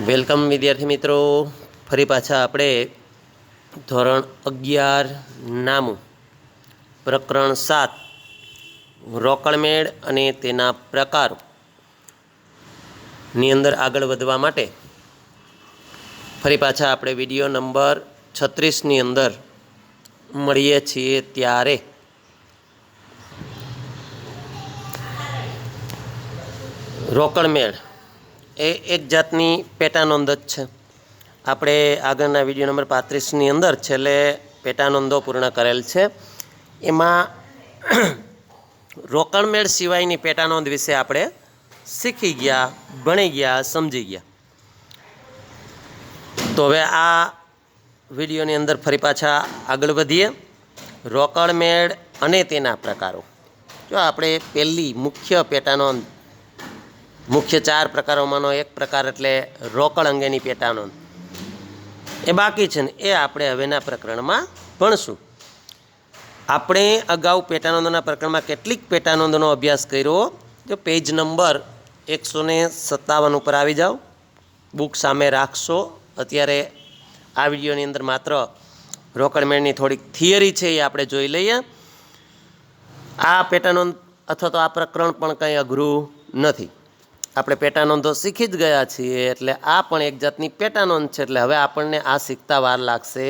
Welcome વિદ્યાર્થી મિત્રો, ફરી પાછા આપણે ધોરણ 11 નામું પ્રકરણ 7 રોકડમેળ અને તેના પ્રકારોની અંદર આગળ વધવા માટે ફરી પાછા આપણે વિડીયો નંબર 36ની અંદર મળીએ છીએ. ત્યારે રોકડમેળ એ એક જાતની પેટાનોંધ જ છે. આપણે આગળના વિડીયો નંબર 35ની અંદર છેલ્લે પેટાનોંધો પૂર્ણ કરેલ છે. એમાં રોકડમેળ સિવાયની પેટાનોંધ વિશે આપણે શીખી ગયા, ભણી ગયા, સમજી ગયા. તો હવે આ વિડીયોની અંદર ફરી પાછા આગળ વધીએ. રોકડમેળ અને તેના પ્રકારો. જો આપણે પહેલી મુખ્ય પેટાનોંધ, મુખ્ય 4 પ્રકારોમાંનો એક પ્રકાર એટલે રોકડ અંગેની પેટાનોંધ એ બાકી છે ને, એ આપણે હવેના પ્રકરણમાં ભણશું. આપણે અગાઉ પેટાનોંધોના પ્રકરણમાં કેટલીક પેટાનોંધોનો અભ્યાસ કર્યો. જો પેજ નંબર 157 ઉપર આવી જાઓ, બુક સામે રાખશો. અત્યારે આ વિડીયોની અંદર માત્ર રોકડમેળની થોડીક થિયરી છે એ આપણે જોઈ લઈએ. આ પેટાનોંધ અથવા તો આ પ્રકરણ પણ કંઈ અઘરું નથી. આપણે પેટાનોંધો શીખી જ ગયા છીએ, એટલે આ પણ એક જાતની પેટાનોંધ છે. એટલે હવે આપણને આ શીખતા વાર લાગશે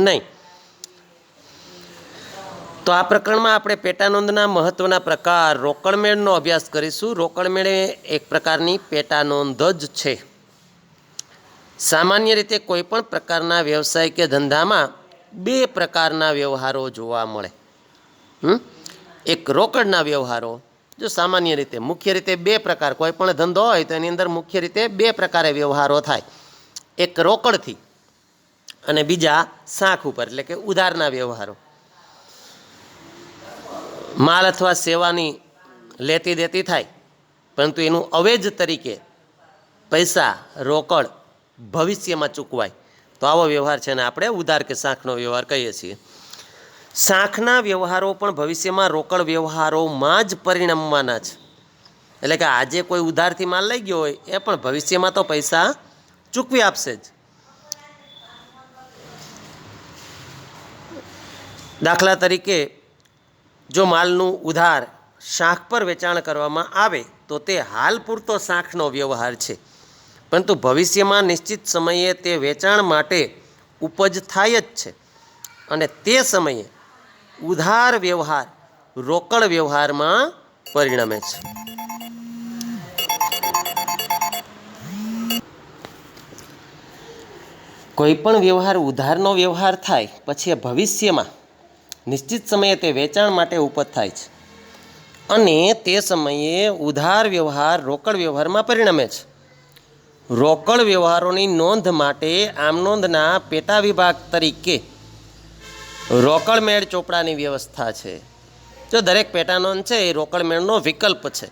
નહીં. તો આ પ્રકરણમાં આપણે પેટાનોંધના મહત્વના પ્રકાર રોકડમેળનો અભ્યાસ કરીશું. રોકડમેળ એક પ્રકારની પેટાનોંધ જ છે. સામાન્ય રીતે કોઈ પણ પ્રકારના વ્યવસાય કે ધંધામાં 2 પ્રકારના વ્યવહારો જોવા મળે. એક રોકડના વ્યવહારો. જો સામાન્ય રીતે મુખ્ય રીતે 2 પ્રકાર, કોઈ પણ ધંધો હોય તો એની અંદર મુખ્ય રીતે 2 પ્રકારે વ્યવહારો થાય. એક રોકડથી અને બીજા સાખ ઉપર, એટલે કે ઉધારના વ્યવહારો. માલ અથવા સેવાની લેતી દેતી થાય, પરંતુ એનું અવેજ તરીકે પૈસા રોકડ ભવિષ્યમાં ચૂકવાય, તો આવો વ્યવહાર છે ને આપણે ઉધાર કે સાખનો વ્યવહાર કહીએ છીએ. સાખના વ્યવહારો પણ ભવિષ્યમાં રોકડ વ્યવહારોમાં જ પરિણમવાના છે. એટલે કે આજે કોઈ ઉધારથી માલ લઈ ગયો હોય એ પણ ભવિષ્યમાં તો પૈસા ચૂકવી આપશે જ. દાખલા તરીકે જો માલનું ઉધાર સાખ પર વેચાણ કરવામાં આવે તો તે હાલ પૂરતો સાખનો વ્યવહાર છે, પરંતુ ભવિષ્યમાં નિશ્ચિત સમયે તે વેચાણ માટે ઉપજ થાય જ છે, અને તે સમયે ઉધાર વ્યવહાર રોકડ વ્યવહારમાં પરિણમે છે. કોઈ પણ વ્યવહાર ઉધારનો વ્યવહાર થાય પછી ભવિષ્યમાં નિશ્ચિત સમયે તે વેચાણ માટે ઉપજ થાય છે, અને તે સમયે ઉધાર વ્યવહાર રોકડ વ્યવહારમાં પરિણમે છે. રોકડ વ્યવહારોની નોંધ માટે આમ નોંધના પેટા વિભાગ તરીકે રોકડમેળ ચોપડાની વ્યવસ્થા છે. જો દરેક પેટાનોંધ છે એ રોકડમેળનો વિકલ્પ છે.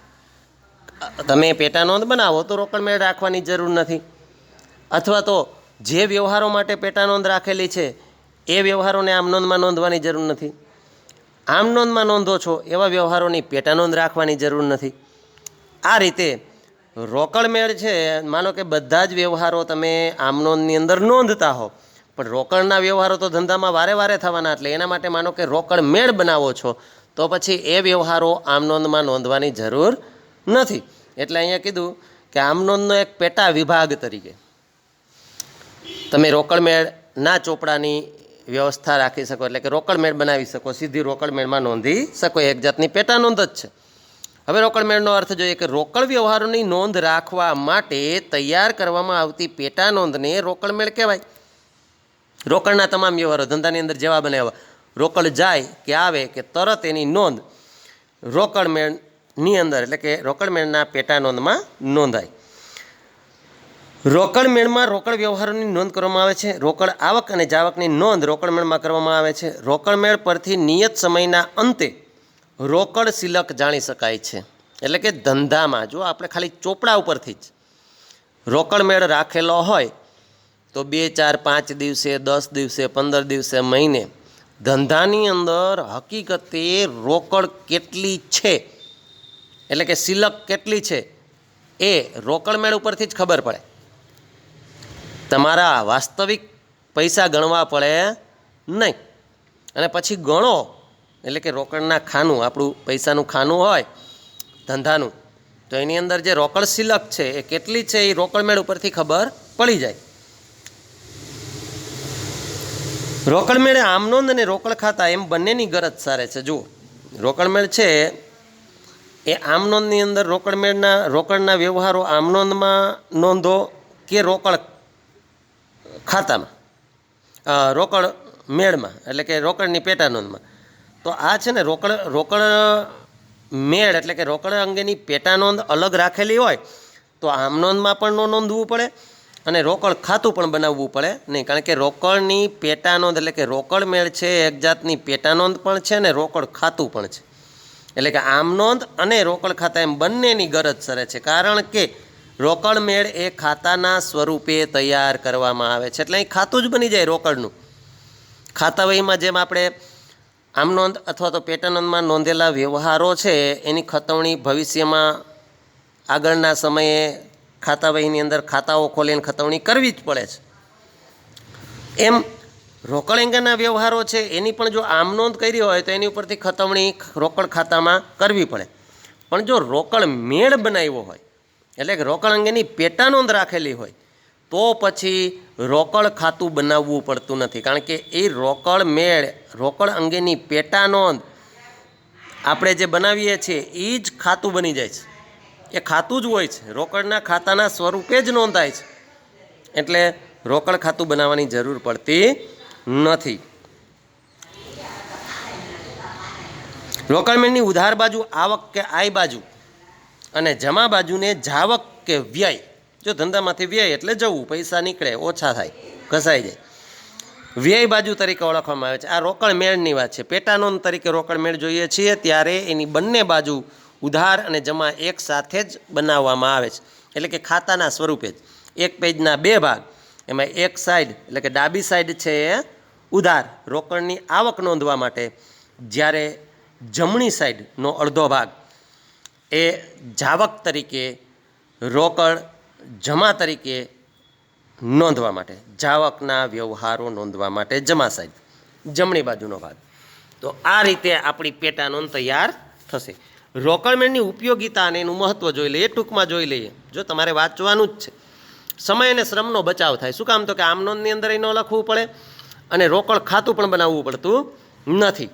તમે પેટાનોંધ બનાવો તો રોકડમેળ રાખવાની જરૂર નથી, અથવા તો જે વ્યવહારો માટે પેટાનોંધ રાખેલી છે એ વ્યવહારોને આમ નોંધમાં નોંધવાની જરૂર નથી. આમ નોંધમાં નોંધો છો એવા વ્યવહારોની પેટાનોંધ રાખવાની જરૂર નથી. આ રીતે રોકડમેળ છે, માનો કે બધા જ વ્યવહારો તમે આમ નોંધની અંદર નોંધતા હો, પણ રોકડના વ્યવહારો તો ધંધામાં વારે વારે થવાના, એટલે એના માટે માનો કે રોકડમેળ બનાવો છો તો પછી એ વ્યવહારો આમ નોંધમાં નોંધવાની જરૂર નથી. એટલે અહીંયા કીધું કે આમ નોંધનો એક પેટા વિભાગ તરીકે તમે રોકડમેળના ચોપડાની વ્યવસ્થા રાખી શકો, એટલે કે રોકડમેળ બનાવી શકો, સીધી રોકડમેળમાં નોંધી શકો. એક જાતની પેટાનોંધ જ છે. હવે રોકડમેળનો અર્થ જોઈએ કે રોકડ વ્યવહારોની નોંધ રાખવા માટે તૈયાર કરવામાં આવતી પેટાનોંધને રોકડમેળ કહેવાય. રોકડના તમામ વ્યવહારો ધંધાની અંદર જેવા બને એવા, રોકડ જાય કે આવે કે તરત એની નોંધ રોકડમેળની અંદર, એટલે કે રોકડમેળના પેટાનોંધમાં નોંધાય. રોકડમેળમાં રોકડ વ્યવહારોની નોંધ કરવામાં આવે છે. રોકડ આવક અને જાવકની નોંધ રોકડમેળમાં કરવામાં આવે છે. રોકડમેળ પરથી નિયત સમયના અંતે રોકડ સિલક જાણી શકાય છે. એટલે કે ધંધામાં જો આપણે ખાલી ચોપડા ઉપરથી જ રોકડમેળ રાખેલો હોય તો 2, 4, 5 દિવસે, 10 દિવસે, 15 દિવસે, મહિને ધંધાની અંદર હકીકતે રોકડ કેટલી છે, એટલે કે સિલક કેટલી છે, એ રોકડમેળ ઉપરથી જ ખબર પડે. તમારા વાસ્તવિક પૈસા ગણવા પડે નહીં. અને પછી ગણો એટલે કે રોકડના ખાનું, આપણું પૈસાનું ખાનું હોય ધંધાનું, તો એની અંદર જે રોકડ સિલક છે એ કેટલી છે એ રોકડ મેળ ઉપરથી ખબર પડી જાય. રોકડ મેળે આમનોંધ અને રોકડ ખાતા એમ બંનેની ગરજ સારે છે. જુઓ, રોકડ મેળ છે એ આમનોંધની અંદર રોકડના વ્યવહારો આમનોંધમાં નોંધો કે રોકડ ખાતામાં, રોકડ મેળમાં એટલે કે રોકડની પેટા નોંધમાં. તો આ છે ને રોકડ મેળ એટલે કે રોકડ અંગેની પેટા નોંધ અલગ રાખેલી હોય તો આમ નોંધમાં પણ નોંધવું પડે અને રોકડ ખાતું પણ બનાવવું પડે નહીં. કારણ કે રોકડની પેટા નોંધ એટલે કે રોકડ મેળ છે એક જાતની પેટા નોંધ પણ છે ને રોકડ ખાતું પણ છે. એટલે કે આમ નોંધ અને રોકડ ખાતા એમ બંનેની ગરજ સરે છે. કારણ કે રોકડ મેળ એ ખાતાના સ્વરૂપે તૈયાર કરવામાં આવે છે એટલે અહીં ખાતું જ બની જાય રોકડનું. ખાતા વહીમાં જેમ આપણે આમ નોંધ અથવા તો પેટા નોંધમાં નોંધેલા વ્યવહારો છે એની ખતવણી ભવિષ્યમાં આગળના સમયે ખાતા વહીની અંદર ખાતાઓ ખોલીને ખતવણી કરવી જ પડે છે. એમ રોકડ અંગેના વ્યવહારો છે એની પણ જો આમ નોંધ કરી હોય તો એની ઉપરથી ખતવણી રોકડ ખાતામાં કરવી પડે. પણ જો રોકડ મેળ બનાવ્યો હોય એટલે કે રોકડ અંગેની પેટા નોંધ રાખેલી હોય તો પછી રોકડ ખાતું બનાવવું પડતું નથી. કારણ કે એ રોકડ મેળ રોકડ અંગેની પેટા નોંધ આપણે જે બનાવીએ છીએ એ જ ખાતું બની જાય છે. એ ખાતું જ હોય છે, રોકડના ખાતાના સ્વરૂપે જ નોંધાય છે. એટલે રોકડ ખાતું બનાવવાની જરૂર પડતી નથી. રોકડ મેળની ઉધાર બાજુ આવક કે આય બાજુ અને જમા બાજુને જાવક કે વ્યય. જો ધંધામાંથી વ્યય એટલે જવું, પૈસા નીકળે, ઓછા થાય, ઘસાઈ જાય, વ્યય બાજુ તરીકે ઓળખવામાં આવે છે. આ રોકડ મેળની વાત છે. પેટા નોંધ તરીકે રોકડ મેળ જોઈએ છીએ ત્યારે એની બંને બાજુ ઉધાર અને જમા એક સાથે જ બનાવવામાં આવે છે. એટલે કે ખાતાના સ્વરૂપે જ. એક પેજના બે ભાગ, એમાં એક સાઈડ એટલે કે ડાબી સાઈડ છે એ ઉધાર રોકડની આવક નોંધવા માટે, જ્યારે જમણી સાઈડનો અડધો ભાગ એ જાવક તરીકે રોકડ જમા તરીકે નોંધવા માટે, જાવકના વ્યવહારો નોંધવા માટે જમા સાઈડ જમણી બાજુનો ભાગ. તો આ રીતે આપણી પેટા નોંધ તૈયાર થશે. રોકડ મેળની ઉપયોગિતા અને એનું મહત્ત્વ જોઈ લઈએ, ટૂંકમાં જોઈ લઈએ. જો તમારે વાંચવાનું જ છે. સમય અને શ્રમનો બચાવ થાય. શું કામ? તો કે આમ નોંધની અંદર એ ન લખવું પડે અને રોકડ ખાતું પણ બનાવવું પડતું નથી.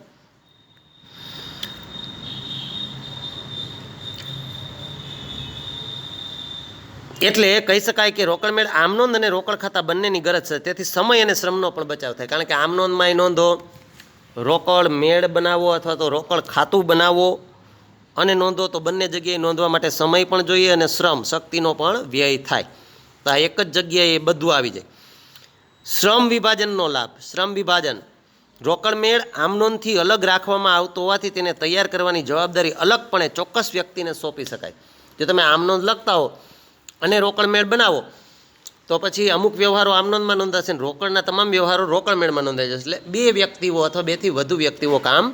એટલે કહી શકાય કે રોકડ મેળ આમ નોંધ અને રોકડ ખાતા બંનેની ગરજ છે. તેથી સમય અને શ્રમનો પણ બચાવ થાય. કારણ કે આમ નોંધમાં નોંધો, રોકડ મેળ બનાવવો અથવા તો રોકડ ખાતું બનાવવો અને નોંધો તો બંને જગ્યાએ નોંધવા માટે સમય પણ જોઈએ અને શ્રમ શક્તિનો પણ વ્યય થાય. તો આ એક જ જગ્યાએ બધું આવી જાય. શ્રમ વિભાજનનો લાભ. શ્રમ વિભાજન રોકડ મેળ આમ નોંધથી અલગ રાખવામાં આવતો હોવાથી તેને તૈયાર કરવાની જવાબદારી અલગપણે ચોક્કસ વ્યક્તિને સોંપી શકાય. જો તમે આમ નોંધ લખતા હો અને રોકડ મેળ બનાવો તો પછી અમુક વ્યવહારો આમ નોંધમાં નોંધાશે, રોકડના તમામ વ્યવહારો રોકડ મેળમાં નોંધાઈ જશે. એટલે બે વ્યક્તિઓ અથવા બેથી વધુ વ્યક્તિઓ કામ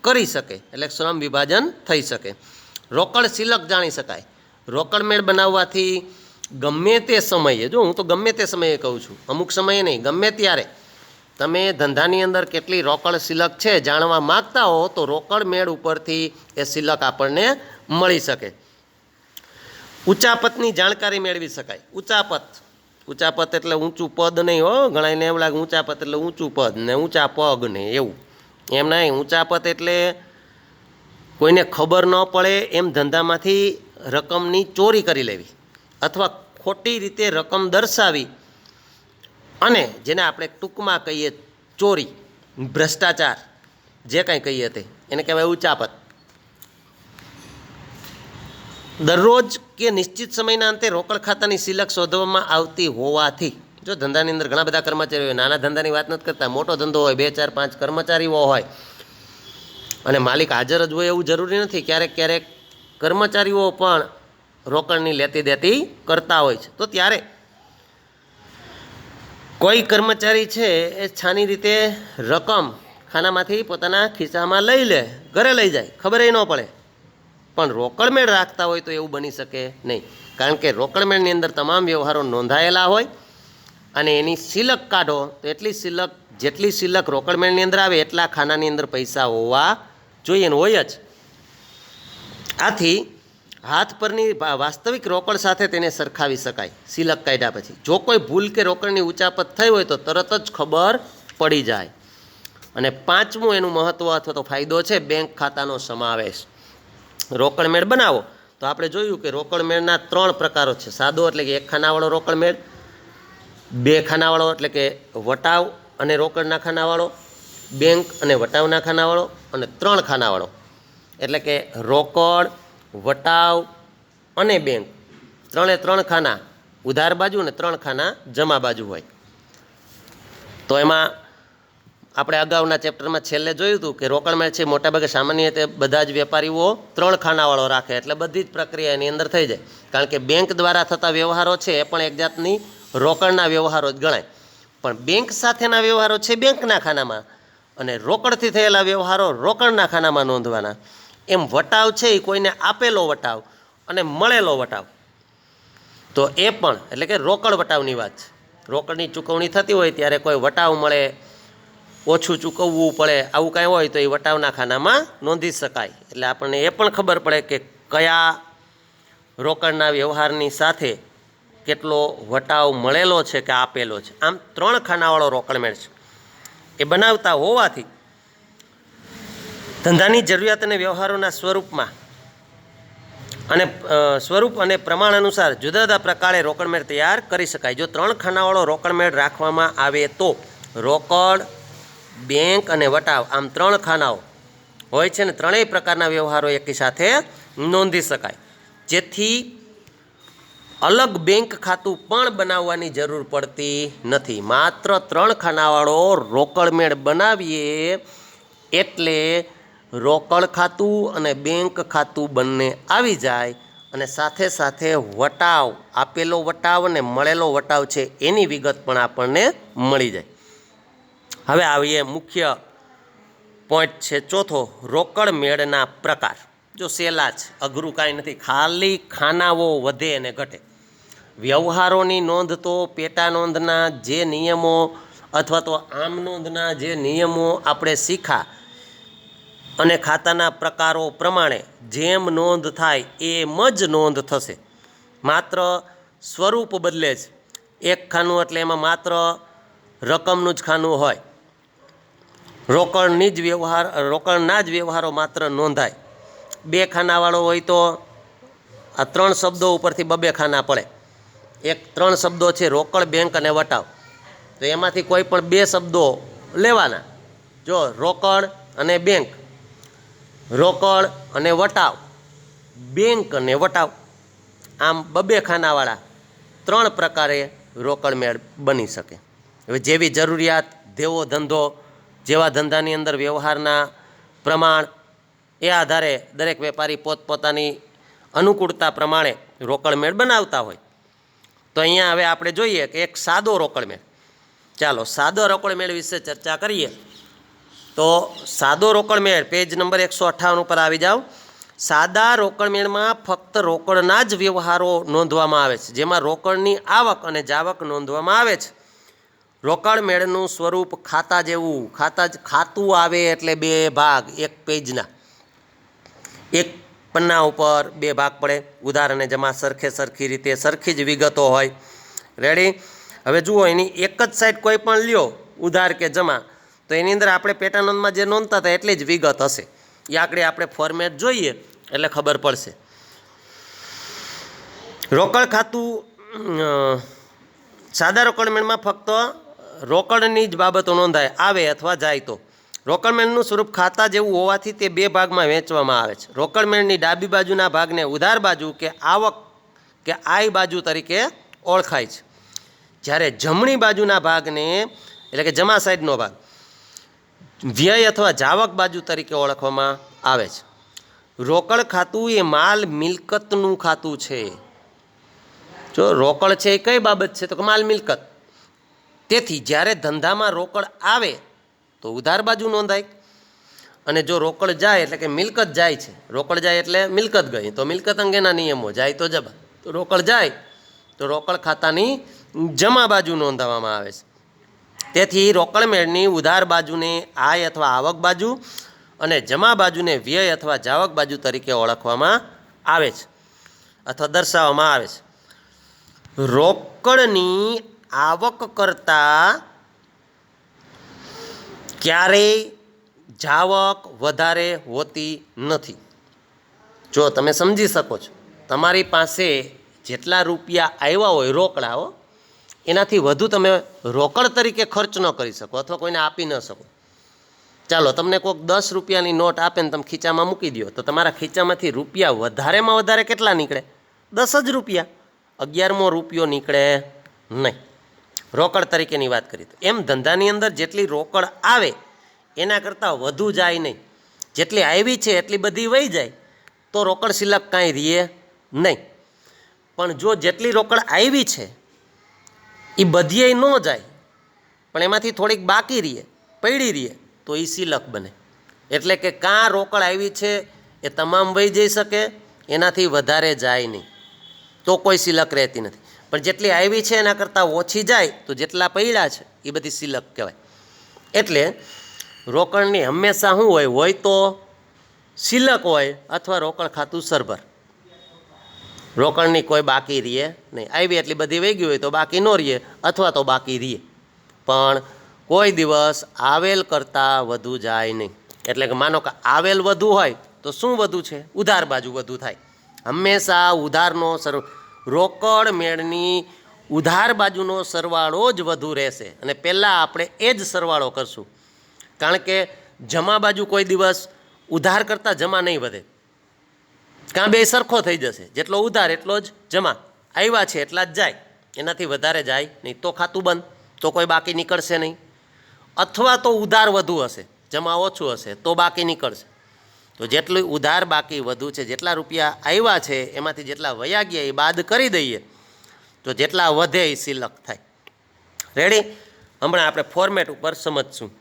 કરી શકે, એટલે શ્રમ વિભાજન થઈ શકે. રોકડ સિલક જાણી શકાય. રોકડ મેળ બનાવવાથી ગમે તે સમયે, જો હું તો ગમે તે સમયે કહું છું, અમુક સમયે નહીં, ગમે ત્યારે તમે ધંધાની અંદર કેટલી રોકડ સિલક છે જાણવા માગતા હો તો રોકડ મેળ ઉપરથી એ સિલક આપણને મળી શકે. ઉચાપતની જાણકારી મેળવી શકાય. ઉચાપત એટલે ઊંચું પદ નહીં હો. ઘણાને એમ લાગે ઊંચાપત એટલે ઊંચું પદ ને ઊંચા પગ ને એવું. એમ નહીં. ઊંચાપત એટલે કોઈને ખબર ન પડે એમ ધંધામાંથી રકમની ચોરી કરી લેવી અથવા ખોટી રીતે રકમ દર્શાવી અને જેને આપણે ટૂંકમાં કહીએ ચોરી, ભ્રષ્ટાચાર, જે કાંઈ કહીએ તે એને કહેવાય ઉચાપત. દરરોજ કે નિશ્ચિત સમયના અંતે રોકડ ખાતાની સિલક શોધવામાં આવતી હોવાથી, જો ધંધાની અંદર ઘણા બધા કર્મચારીઓ હોય, નાના ધંધાની વાત નથી કરતા, મોટો ધંધો હોય, 2, 4, 5 કર્મચારીઓ હોય અને માલિક હાજર જ હોય એવું જરૂરી નથી. ક્યારેક ક્યારેક કર્મચારીઓ પણ રોકડની લેતી દેતી કરતા હોય છે. તો ત્યારે કોઈ કર્મચારી છે એ છાની રીતે રકમ ખાનામાંથી પોતાના ખિસ્સામાં લઈ લે, ઘરે લઈ જાય, ખબર ન પડે. પણ રોકડ મેળ રાખતા હોય તો એવું બની શકે નહીં. કારણ કે રોકડ મેળની અંદર તમામ વ્યવહારો નોંધાયેલા હોય અને એની સિલક કાઢો તો જેટલી સિલક રોકડ મેળની અંદર આવે એટલા ખાનાની અંદર પૈસા હોવા જોઈએ ને હોય જ. આથી હાથ પરની વાસ્તવિક રોકડ સાથે તેને સરખાવી શકાય સિલક કાઢ્યા પછી. જો કોઈ ભૂલ કે રોકડની ઉચાપત થઈ હોય તો તરત જ ખબર પડી જાય. અને પાંચમું એનું મહત્ત્વ અથવા તો ફાયદો છે બેંક ખાતાનો સમાવેશ. રોકડ મેળ બનાવો તો આપણે જોયું કે રોકડ મેળના 3 પ્રકારો છે. સાદો એટલે કે 1 ખાનાવાળો રોકડ મેળ, 2 ખાનાવાળો એટલે કે વટાવ અને રોકડના ખાનાવાળો, બેંક અને વટાવના ખાનાવાળો, અને 3 ખાનાવાળો એટલે કે રોકડ, વટાવ અને બેંક. 3 ખાના ઉધાર બાજુ અને 3 ખાના જમા બાજુ હોય. તો એમાં આપણે અગાઉના ચેપ્ટરમાં છેલ્લે જોયું હતું કે રોકડ મેળ છે મોટાભાગે સામાન્ય રીતે બધા જ વેપારીઓ 3 ખાનાવાળો રાખે એટલે બધી જ પ્રક્રિયા એની અંદર થઈ જાય. કારણ કે બેંક દ્વારા થતા વ્યવહારો છે એ પણ એક જાતની રોકડના વ્યવહારો જ ગણાય. પણ બેંક સાથેના વ્યવહારો છે બેંકના ખાનામાં અને રોકડથી થયેલા વ્યવહારો રોકડના ખાનામાં નોંધવાના. એમ વટાવ છે એ કોઈને આપેલો વટાવ અને મળેલો વટાવ તો એ પણ એટલે કે રોકડ વટાવની વાત છે. રોકડની ચૂકવણી થતી હોય ત્યારે કોઈ વટાવ મળે, ઓછું ચૂકવવું પડે, આવું કાંઈ હોય તો એ વટાવના ખાનામાં નોંધી શકાય. એટલે આપણને એ પણ ખબર પડે કે કયા રોકડના વ્યવહારની સાથે કેટલો વટાવ મળેલો છે કે આપેલો છે. આમ 3 ખાનાવાળો રોકડ મેળ છે. એ બનાવતા હોવાથી ધંધાની જરૂરિયાત અને વ્યવહારોના સ્વરૂપ અને પ્રમાણ અનુસાર જુદા જુદા પ્રકારે રોકડ મેળ તૈયાર કરી શકાય. જો 3 ખાનાવાળો રોકડ મેળ રાખવામાં આવે તો રોકડ, બેંક અને વટાવ આમ 3 ખાનાઓ હોય છે ને 3 પ્રકારના વ્યવહારો એકી સાથે નોંધી શકાય. જેથી અલગ બેંક ખાતું પણ બનાવવાની જરૂર પડતી નથી. માત્ર 3 ખાનાવાળો રોકડ મેળ બનાવીએ એટલે રોકડ ખાતું અને બેંક ખાતું બંને આવી જાય અને સાથે સાથે વટાવ, આપેલો વટાવ અને મળેલો વટાવ છે એની વિગત પણ આપણને મળી જાય. હવે આવીએ મુખ્ય પોઈન્ટ છે ચોથો, રોકડ મેળના પ્રકાર. જો સહેલા છે, અઘરું કાંઈ નથી, ખાલી ખાનાઓ વધે અને ઘટે. વ્યવહારોની નોંધ તો પેટા નોંધના જે નિયમો અથવા તો આમ નોંધના જે નિયમો આપણે શીખા અને ખાતાના પ્રકારો પ્રમાણે જેમ નોંધ થાય એમ જ નોંધ થશે. માત્ર સ્વરૂપ બદલે જ. 1 ખાનું એટલે એમાં માત્ર રકમનું જ ખાનું હોય. રોકડના જ વ્યવહારો માત્ર નોંધાય. 2 ખાનાવાળો હોય તો આ 3 શબ્દો ઉપરથી 2 ખાના પડે. 3 શબ્દો છે રોકડ, બેંક અને વટાવ. તો એમાંથી કોઈ પણ 2 શબ્દો લેવાના. જો રોકડ અને બેંક, રોકડ અને વટાવ, બેંક અને વટાવ, આમ 2 ખાનાવાળા 3 પ્રકારે રોકડ મેળ બની શકે. હવે જેવી જરૂરિયાત, જેવો ધંધો, જેવા ધંધાની અંદર વ્યવહારના પ્રમાણ એ આધારે દરેક વેપારી પોતપોતાની અનુકૂળતા પ્રમાણે રોકડ મેળ બનાવતા હોય. તો અહીંયા હવે આપણે જોઈએ કે એક સાદો રોકડ મેળ. ચાલો સાદો રોકડ મેળ વિશે ચર્ચા કરીએ. તો સાદો રોકડ મેળ પેજ નંબર 158 ઉપર આવી જાઓ. સાદા રોકડ મેળમાં ફક્ત રોકડના જ વ્યવહારો નોંધવામાં આવે છે, જેમાં રોકડની આવક અને જાવક નોંધવામાં આવે છે. રોકડ મેળનું સ્વરૂપ ખાતા જેવું. ખાતું આવે એટલે 2 ભાગ, 1 પેજના 1 પન્ના ઉપર 2 ભાગ પડે. ઉધાર અને જમા સરખી રીતે સરખી જ વિગતો હોય. રેડી? હવે જુઓ, એની એક જ સાઈડ કોઈ પણ લ્યો, ઉધાર કે જમા, તો એની અંદર આપણે પેટા નોંધમાં જે નોંધતા હતા એટલી જ વિગત હશે. એ આકડે આપણે ફોર્મેટ જોઈએ એટલે ખબર પડશે. રોકડ ખાતું સાદા રોકડ મેળમાં ફક્ત રોકડની જ બાબતો નોંધાય, આવે અથવા જાય તો. રોકડ મેળનું સ્વરૂપ ખાતા જેવું હોવાથી તે 2 ભાગમાં વહેંચવામાં આવે છે. રોકડ મેળની ડાબી બાજુના ભાગને ઉધાર બાજુ કે આવક કે આય બાજુ તરીકે ઓળખાય છે. જ્યારે જમણી બાજુના ભાગને એટલે કે જમા સાઈડનો ભાગ વ્યય અથવા જાવક બાજુ તરીકે ઓળખવામાં આવે છે. રોકડ ખાતું એ માલ મિલકતનું ખાતું છે. જો રોકડ છે એ કઈ બાબત છે? તો કે માલ મિલકત. તેથી જ્યારે ધંધામાં રોકડ આવે તો ઉધાર બાજુ નોંધાય અને જો રોકડ જાય એટલે કે મિલકત જાય છે, રોકડ જાય એટલે મિલકત ગઈ, તો મિલકત અંગેના નિયમો, જાય તો જમા. તો રોકડ જાય તો રોકડ ખાતાની જમા બાજુ નોંધવામાં આવે છે. તેથી રોકડ મેળની ઉધાર બાજુને આય અથવા આવક બાજુ અને જમા બાજુને વ્યય અથવા જાવક બાજુ તરીકે ઓળખવામાં આવે છે અથવા દર્શાવવામાં આવે છે. રોકડની આવક કરતાં ક્યારેય જાવક વધારે હોતી નથી. જો તમે સમજી શકો છો, તમારી પાસે જેટલા રૂપિયા આવ્યા હોય રોકડા એનાથી વધુ તમે રોકડ તરીકે ખર્ચ ન કરી શકો અથવા કોઈને આપી ન શકો. ચાલો તમને કોઈક 10 રૂપિયાની નોટ આપે ને તમે ખીચામાં મૂકી દો તો તમારા ખીચામાંથી રૂપિયા વધારેમાં વધારે કેટલા નીકળે? 10 જ રૂપિયા. 11મો રૂપિયો નીકળે નહીં. રોકડ તરીકેની વાત કરીએ તો એમ ધંધાની અંદર જેટલી રોકડ આવે એના કરતાં વધુ જાય નહીં. જેટલી આવી છે એટલી બધી વહી જાય તો રોકડ શિલ્લક કાંઈ રહે નહીં. પણ જો જેટલી રોકડ આવી છે એ બધીય ન જાય પણ એમાંથી થોડીક બાકી રહે, પડી રહે, તો એ શિલ્લક બને. એટલે કે કાં રોકડ આવી છે એ તમામ વહી જઈ શકે, એનાથી વધારે જાય નહીં, તો કોઈ શિલ્લક રહેતી નથી. પણ જેટલી આવી છે એના કરતાં ઓછી જાય તો જેટલા પડ્યા છે એ બધી શિલ્લક કહેવાય. એટલે રોકડની હંમેશા શું હોય તો શિલ્લક હોય અથવા રોકડ ખાતું સરભર. રોકડની કોઈ બાકી રહે નહીં. આવી એટલી બધી વહી ગઈ હોય તો બાકી ન રહે અથવા તો બાકી રહે, પણ કોઈ દિવસ આવેલ કરતાં વધુ જાય નહીં. એટલે કે માનો કે આવેલ વધુ હોય તો શું વધુ છે? ઉધાર બાજુ વધુ થાય. હંમેશા ઉધારનો રોકડ મેળની ઉધાર બાજુનો સરવાળો જ વધુ રહેશે અને પહેલાં આપણે એ જ સરવાળો કરશું. કારણ કે જમા બાજુ કોઈ દિવસ ઉધાર કરતાં જમા નહીં વધે. કાં બે સરખો થઈ જશે, જેટલો ઉધાર એટલો જ જમા. આવ્યા છે એટલા જ જાય, એનાથી વધારે જાય નહીં. તો ખાતું બંધ, તો કોઈ બાકી નીકળશે નહીં. અથવા તો ઉધાર વધુ હશે, જમા ઓછું હશે તો બાકી નીકળશે. તો જેટલું ઉધાર બાકી વધુ છે, જેટલા રૂપિયા આવ્યા છે એમાંથી જેટલા વયા ગયા એ બાદ કરી દઈએ તો જેટલા વધે એ શિલ્લક થાય. રેડી? હમણાં આપણે ફોર્મેટ ઉપર સમજશું.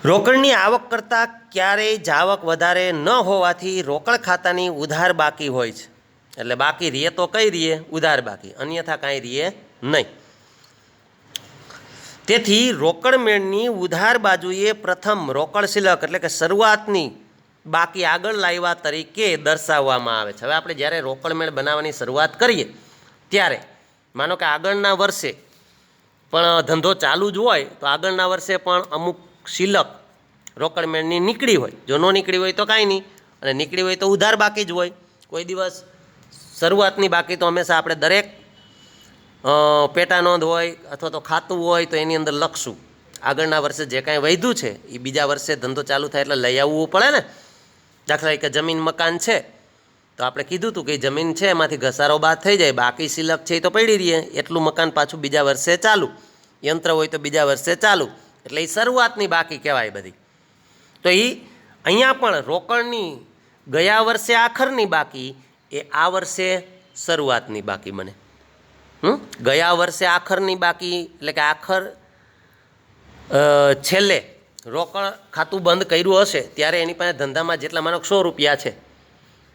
રોકડની આવક કરતાં ક્યારેય જાવક વધારે ન હોવાથી રોકડ ખાતાની ઉધાર બાકી હોય છે. એટલે બાકી રહે તો કઈ રહે? ઉધાર બાકી, અન્યથા કાંઈ રહે નહીં. તેથી રોકડ મેળની ઉધાર બાજુએ પ્રથમ રોકડ શિલ્લક એટલે કે શરૂઆતની બાકી આગળ લાવ્યા તરીકે દર્શાવવામાં આવે છે. હવે આપણે જ્યારે રોકડ મેળ બનાવવાની શરૂઆત કરીએ ત્યારે માનો કે આગળના વર્ષે પણ ધંધો ચાલુ જ હોય તો આગળના વર્ષે પણ અમુક શિલ્લક રોકડ મેળની નીકળી હોય. જો ન નીકળી હોય તો કાંઈ નહીં, અને નીકળી હોય તો ઉધાર બાકી જ હોય. કોઈ દિવસ શરૂઆતની બાકી તો હંમેશા આપણે દરેક પેટા નોંધ હોય અથવા તો ખાતું હોય તો એની અંદર લખશું. આગળના વર્ષે જે કાંઈ વધ્યું છે એ બીજા વર્ષે ધંધો ચાલુ થાય એટલે લઈ આવવું પડે ને. દાખલા તરીકે જમીન મકાન છે તો આપણે કીધું હતું કે જમીન છે એમાંથી ઘસારો બાદ થઈ જાય, બાકી શિલ્લક છે એ તો પડી રહીએ, એટલું મકાન પાછું બીજા વર્ષે ચાલુ. યંત્ર હોય તો બીજા વર્ષે ચાલુ, એટલે એ શરૂઆતની બાકી કહેવાય બધી. તો એ અહીંયા પણ રોકડની ગયા વર્ષે આખરની બાકી એ આ વર્ષે શરૂઆતની બાકી બને. ગયા વર્ષે આખરની બાકી એટલે કે આખર છેલ્લે રોકડ ખાતું બંધ કર્યું હશે ત્યારે એની પાસે ધંધામાં જેટલા માનો 100 રૂપિયા છે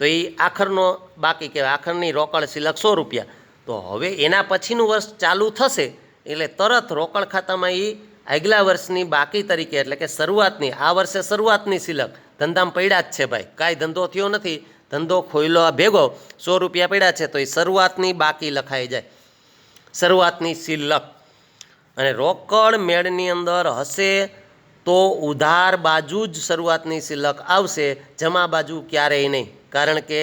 તો એ આખરનો બાકી કહેવાય. આખરની રોકડ શિલ્લક 100 રૂપિયા. તો હવે એના પછીનું વર્ષ ચાલુ થશે એટલે તરત રોકડ ખાતામાં એ આગલા વર્ષની બાકી તરીકે એટલે કે શરૂઆતની, આ વર્ષે શરૂઆતની શિલ્લક ધંધામાં પડ્યા જ છે ભાઈ, કાંઈ ધંધો થયો નથી, ધંધો ખોયલો ભેગો 100 રૂપિયા પડ્યા છે તો એ શરૂઆતની બાકી લખાઈ જાય, શરૂઆતની શિલ્લક. અને રોકડ મેળની અંદર હશે તો ઉધાર બાજુ જ શરૂઆતની શિલ્લક આવશે, જમા બાજુ ક્યારેય નહીં. કારણ કે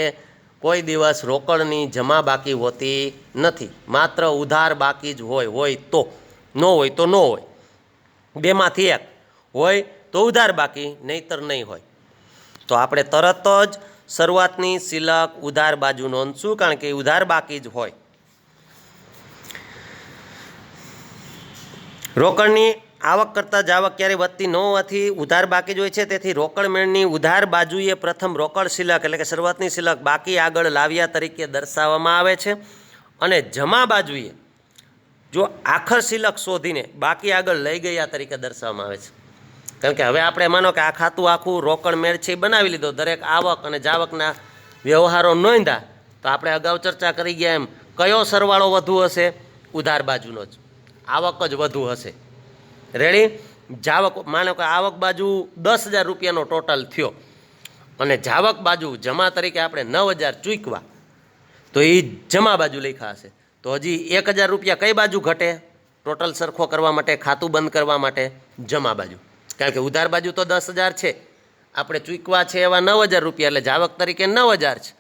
કોઈ દિવસ રોકડની જમા બાકી હોતી નથી, માત્ર ઉધાર બાકી જ હોય તો, ન હોય તો ન હોય, બેમાંથી એક હોય તો ઉધાર બાકી, નહીંતર નહીં હોય. તો આપણે તરત જ શરૂઆતની શિલ્લક ઉધાર બાજુ નોંધશું કારણ કે ઉધાર બાકી જ હોય. રોકડની આવક કરતાં જાવક ક્યારેય વધતી ન હોવાથી ઉધાર બાકી જ હોય છે. તેથી રોકડ મેળની ઉધાર બાજુએ પ્રથમ રોકડ શિલ્લક એટલે કે શરૂઆતની શિલ્લક બાકી આગળ લાવ્યા તરીકે દર્શાવવામાં આવે છે. અને જમા બાજુએ જો આખર શિલ્લક શોધીને બાકી આગળ લઈ ગયા તરીકે દર્શાવવામાં આવે છે. કારણ કે હવે આપણે માનો કે આ ખાતું આખું રોકડ મેળ છે એ બનાવી લીધો, દરેક આવક અને જાવકના વ્યવહારો નોંધ્યા, તો આપણે અગાઉ ચર્ચા કરી ગયા એમ કયો સરવાળો વધુ હશે? ઉધાર બાજુનો જ, આવક જ વધુ હશે. રેડી? જાવક માનો કે આવક બાજુ 10,000 રૂપિયાનો ટોટલ થયો અને જાવક બાજુ જમા તરીકે આપણે 9,000 ચૂકવા, તો એ જમા બાજુ લખ્યા હશે. તો હજી 1,000 રૂપિયા કઈ બાજુ ઘટે? ટોટલ સરખો કરવા માટે, ખાતું બંધ કરવા માટે જમા બાજુ. કારણ કે ઉધાર બાજુ તો 10,000 છે, આપણે ચૂકવા છે એવા 9,000 રૂપિયા, એટલે જાવક તરીકે 9,000 છે.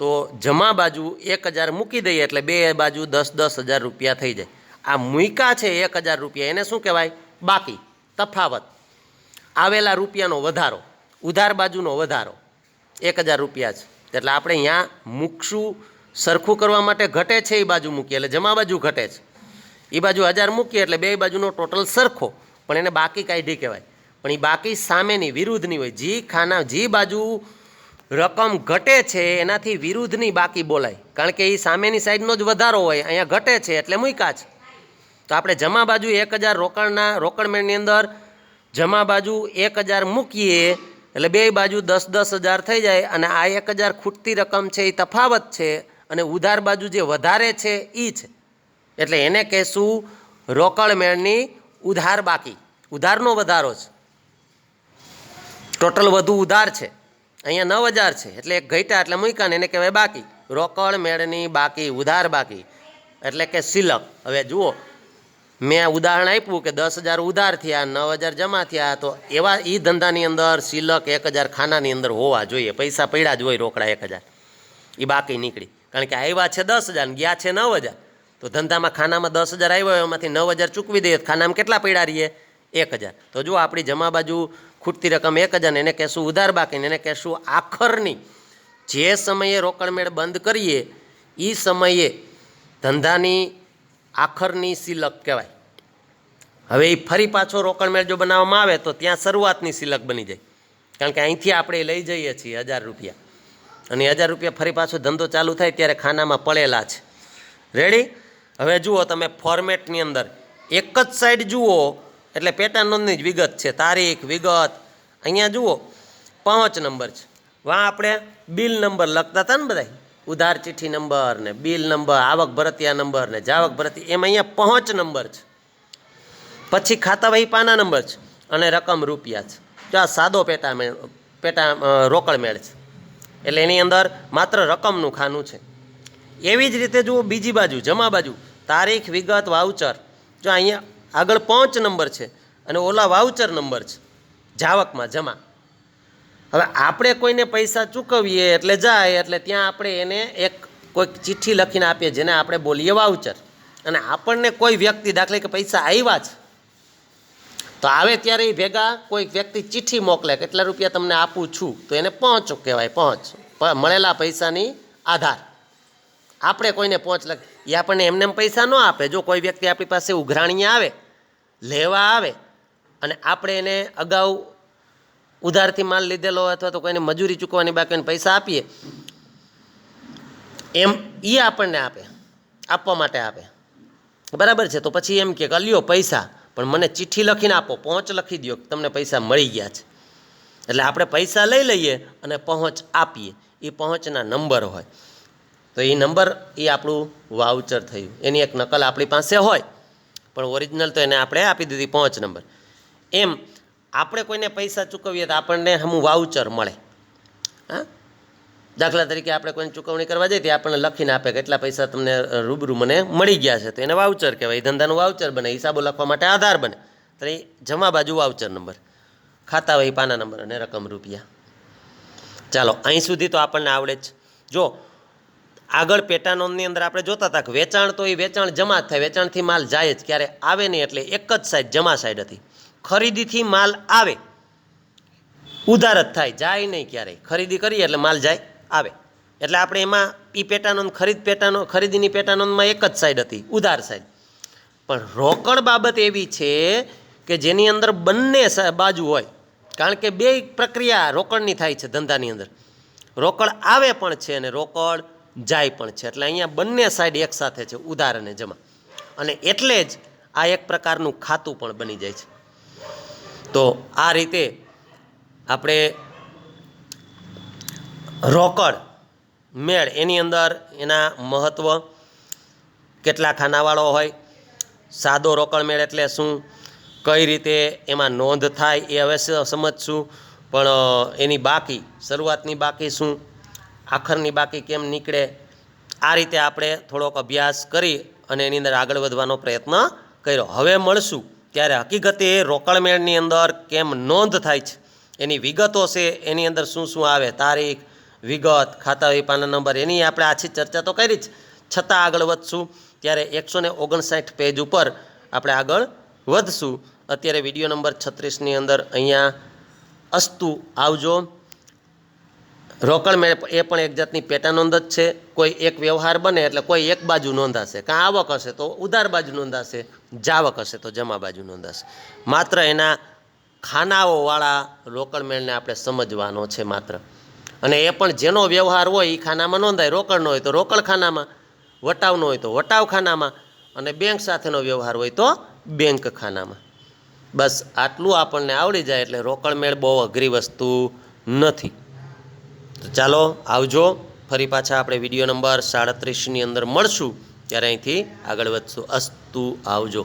તો જમા બાજુ 1,000 મૂકી દઈએ એટલે બે બાજુ 10,000 રૂપિયા થઈ જાય. આ મૂક્યા છે 1,000 રૂપિયા, એને શું કહેવાય? બાકી, તફાવત, આવેલા રૂપિયાનો વધારો, ઉધાર બાજુનો વધારો 1,000 રૂપિયા છે. એટલે આપણે અહીંયા મૂકશું સરખું કરવા માટે ઘટે છે એ બાજુ મૂકીએ એટલે જમા બાજુ ઘટે છે. એ બાજુ 1,000 મૂકીએ એટલે બે બાજુનો ટોટલ સરખો, પણ એને બાકી કાઢી કહેવાય. પણ એ બાકી સામેની વિરુદ્ધની હોય. જે બાજુ રકમ ઘટે છે એનાથી વિરુદ્ધની બાકી બોલાય, કારણ કે એ સામેની સાઈડનો જ વધારો હોય. અહીંયા ઘટે છે એટલે મૂક્યા છે. તો આપણે જમા બાજુ 1,000 રોકડ મેળની અંદર જમા બાજુ 1,000 મૂકીએ એટલે બે બાજુ 10,000 થઈ જાય, અને આ 1,000 ખૂટતી રકમ છે એ તફાવત છે, અને ઉધાર બાજુ જે વધારે છે એ છે. એટલે એને કહેશું રોકડ મેળની ઉધાર બાકી, ઉધારનો વધારો છે. ટોટલ વધુ ઉધાર છે, અહીંયા 9,000 છે એટલે એક ઘટ્યા એટલે મૂક્યા ને એને કહેવાય બાકી. રોકડ મેળની બાકી, ઉધાર બાકી એટલે કે સિલક. હવે જુઓ, મેં ઉદાહરણ આપ્યું કે 10,000 ઉધાર થયા, 9,000 જમા થયા, તો એવા એ ધંધાની અંદર સિલક 1,000 ખાનાની અંદર હોવા જોઈએ. પૈસા પડ્યા જ હોય રોકડા 1,000, એ બાકી નીકળી. કારણ કે આવ્યા છે 10,000 ગયા છે 9,000, તો ધંધામાં ખાનામાં 10,000 આવ્યો હોય, એમાંથી 9,000 ચૂકવી દઈએ, ખાનામાં કેટલા પડ્યા રહીએ? 1,000. તો જો આપણી જમા બાજુ ખૂટતી રકમ 1,000, એને કહેશું ઉધાર બાકી, એને કહેશું આખરની. જે સમયે રોકડ મેળ બંધ કરીએ એ સમયે ધંધાની આખરની સિલક કહેવાય. હવે એ ફરી પાછો રોકડ મેળ જો બનાવવામાં આવે તો ત્યાં શરૂઆતની સિલક બની જાય, કારણ કે અહીંથી આપણે લઈ જઈએ છીએ 1,000 રૂપિયા, અને 1,000 રૂપિયા ફરી પાછો ધંધો ચાલુ થાય ત્યારે ખાનામાં પડેલા છે. રેડી? હવે જુઓ તમે ફોર્મેટની અંદર એક જ સાઈડ જુઓ એટલે પેટા નોંધની જ વિગત છે, તારીખ, વિગત. અહીંયા જુઓ 5 નંબર છે, વાં આપણે બિલ નંબર લખતા હતા ને બધા, ઉધાર ચિઠ્ઠી નંબર ને બિલ નંબર, આવક ભરતિયા નંબર ને જાવક ભરતી, એમ અહીંયા 5 નંબર છે. પછી ખાતા વહી પાના નંબર છે અને રકમ રૂપિયા છે. જો આ સાદો પેટા રોકડ મેળ છે, એટલે એની અંદર માત્ર રકમનું ખાનું છે. એવી જ રીતે જુઓ બીજી બાજુ જમા બાજુ, તારીખ, વિગત, વાઉચર. જો અહીંયા આગળ 5 નંબર છે અને ઓલા વાઉચર નંબર છે જાવકમાં જમા. હવે આપણે કોઈને પૈસા ચૂકવીએ એટલે જાય એટલે ત્યાં આપણે એને એક કોઈક ચિઠ્ઠી લખીને આપીએ જેને આપણે બોલીએ વાઉચર, અને આપણને કોઈ વ્યક્તિ દાખલા કે પૈસા આવ્યા છે તો આવે ત્યારે એ ભેગા કોઈક વ્યક્તિ ચિઠ્ઠી મોકલે કેટલા રૂપિયા તમને આપું છું, તો એને પહોંચ કહેવાય. પહોંચ મળેલા પૈસાની આધાર. આપણે કોઈને પહોંચ લખ, એ આપણને એમને પૈસા ન આપે. જો કોઈ વ્યક્તિ આપણી પાસે ઉઘરાણીએ આવે, લેવા આવે, અને આપણે એને અગાઉ ઉધારથી માલ લીધેલો અથવા તો કોઈને મજૂરી ચૂકવવાની બાકી પૈસા આપીએ, એમ એ આપણને આપે, આપવા માટે આપે, બરાબર છે. તો પછી એમ કે લ્યો પૈસા, પણ મને ચિઠ્ઠી લખીને આપો, પહોંચ લખી દો, તમને પૈસા મળી ગયા છે. એટલે આપણે પૈસા લઈ લઈએ અને પહોંચ આપીએ, એ પહોંચના નંબર હોય. તો એ નંબર એ આપણું વાઉચર થયું. એની એક નકલ આપણી પાસે હોય, પણ ઓરિજિનલ તો એને આપણે આપી દીધી 5 નંબર. એમ આપણે કોઈને પૈસા ચૂકવીએ તો આપણને હમું વાઉચર મળે. હા, દાખલા તરીકે આપણે કોઈને ચૂકવણી કરવા જઈએ તો આપણને લખીને આપે કે એટલા પૈસા તમને રૂબરૂ મને મળી ગયા છે, તો એને વાઉચર કહેવાય. ધંધાનું વાઉચર બને, હિસાબો લખવા માટે આધાર બને. તો એ જમા બાજુ વાઉચર નંબર, ખાતા વહી પાના નંબર અને રકમ રૂપિયા. ચાલો અહીં સુધી તો આપણને આવડે જ. જો આગળ પેટા નોંધની અંદર આપણે જોતા હતા કે વેચાણ તો એ વેચાણ જમા જ થાય, વેચાણથી માલ જાય જ, ક્યારે આવે નહીં. એટલે એક જ સાઈડ જમા સાઈડ હતી. ખરીદીથી માલ આવે, ઉધાર જ થાય, જાય નહીં ક્યારેય. ખરીદી કરીએ એટલે માલ જાય આવે. એટલે આપણે એમાં એ પેટાનોંધ ખરીદીની પેટાનોંધમાં એક જ સાઈડ હતી, ઉધાર સાઈડ. પણ રોકડ બાબત એવી છે કે જેની અંદર બંને બાજુ હોય, કારણ કે બે પ્રક્રિયા રોકડની થાય છે ધંધાની અંદર. રોકડ આવે પણ છે અને રોકડ જાય પણ છે. એટલે અહીંયા બંને સાઈડ એક સાથે છે, ઉધાર અને જમા. અને એટલે જ આ એક પ્રકારનું ખાતું પણ બની જાય છે. તો આ રીતે આપણે રોકડ મેળ એની અંદર એના મહત્ત્વ કેટલા ખાનાવાળો હોય, સાદો રોકડમેળ એટલે શું, કઈ રીતે એમાં નોંધ થાય એ હવે સમજશું, પણ એની બાકી, શરૂઆતની બાકી શું, આખરની બાકી કેમ નીકળે, આ રીતે આપણે થોડોક અભ્યાસ કરી અને એની અંદર આગળ વધવાનો પ્રયત્ન કર્યો. હવે મળશું ત્યારે હકીકતે રોકડમેળની અંદર કેમ નોંધ થાય છે, એની વિગતો છે, એની અંદર શું શું આવે, તારીખ, વિગત, ખાતા વેપારના નંબર, એની આપણે આછી ચર્ચા તો કરી જ, છતાં આગળ વધશું ત્યારે 159 પેજ ઉપર આપણે આગળ વધશું. અત્યારે વિડીયો નંબર 36ની અંદર અહીંયા અસ્તુ આવજો. રોકડમેળ એ પણ એક જાતની પેટા નોંધ જ છે. કોઈ એક વ્યવહાર બને એટલે કોઈ એક બાજુ નોંધાશે, કાં આવક હશે તો ઉધાર બાજુ નોંધાશે, જાવક હશે તો જમા બાજુ નોંધાશે. માત્ર એના ખાનાઓવાળા રોકડમેળને આપણે સમજવાનો છે માત્ર. અને એ પણ જેનો વ્યવહાર હોય એ ખાનામાં નોંધાય, રોકડનો હોય તો રોકડ ખાનામાં, વટાવનો હોય તો વટાવ ખાનામાં, અને બેંક સાથેનો વ્યવહાર હોય તો બેંક ખાનામાં. બસ આટલું આપણને આવડી જાય એટલે રોકડમેળ બહુ અઘરી વસ્તુ નથી. તો ચાલો આવજો, ફરી પાછા આપણે વિડીયો નંબર 37ની અંદર મળશું ત્યારે અહીંથી આગળ વધશું. અસ્તુ, આવજો.